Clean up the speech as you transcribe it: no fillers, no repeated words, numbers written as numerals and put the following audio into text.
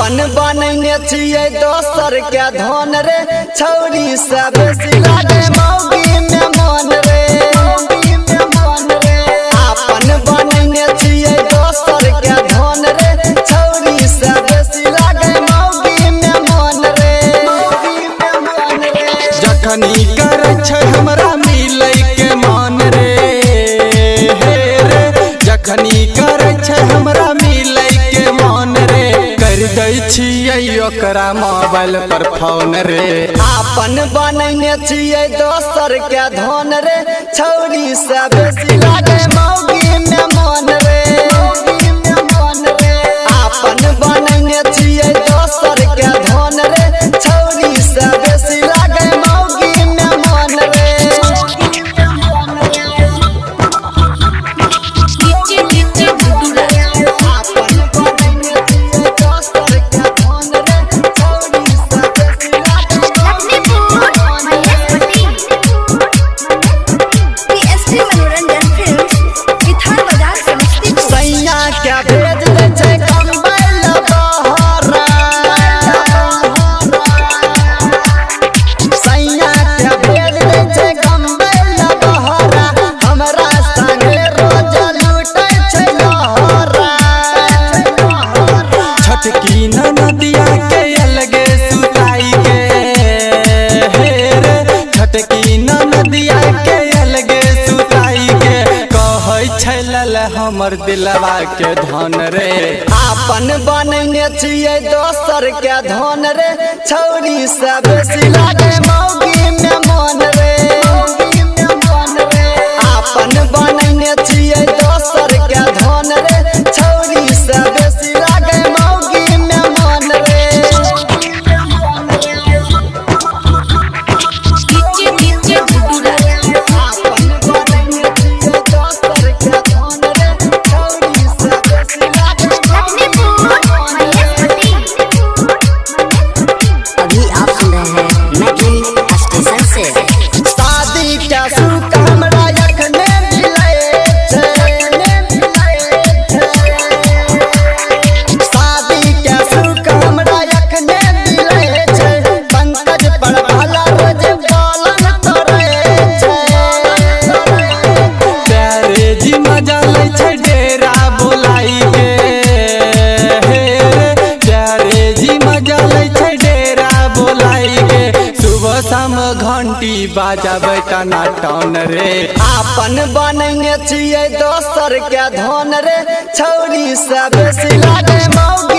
आपन बनने छिए दोसर के धन रे छौरी सब सिलागे मौगी में मन रे आपन बनने छिए दोसर के धन रे छौरी सब सिलागे मौगी में मन रे जखनी करे छै हमरा मिलै के मन रे हे रे जखनी करे छै हमरा मिलै के मन रे कर दै छियै ओकरा मोबाइल पर फोन रे आपन बनने छिए दोसर के धन रे छौरी सब सिलागे मौगी में मन रे आपन बनने छिए दोसर के धन रे छौरी सब सिलागे मौगी में मन रे आपन बनने छिए दोसर के धन रे छौरी सब सिलागे सैया क्या भेज दे छै कंबल बहरा सैया क्या भेज दे छै कंबल बहरा हमरा संगे रोज लूटै छै लहरा छटकी नदिया के अलगे सुताई के हे रे छटकी नदिया के अलगे सुताई के कहै छै लल हमर दिलवा के धन रे आपन बनने छिए दोसर के धन रे छौरी सब सिलागे मौगी में मन रे आपन बनने छिए दोसर के धन रे छौरी सब सिलागे मौगी में मन रे आपन बनने छिए दोसर के धन रे छौरी सब सिलागे अभी आप सुन रहे हैं मैथिल स्टेशन से। शादी के सुख हमरा एखने मिलै छै शादी के सुख हमरा एखने मिलै छै पंकज पर भला रोज बोलन तोरे छै प्यारे जी मजा लै छै डेरा बोलाई के हे रे प्यारे जी मजा लै छै डेरा बोलाई के सुबह शाम घंटी बाजाबै तना टन रे आपन बनने छिए दोसर के धन रे छौरी सब सिलागे मौगी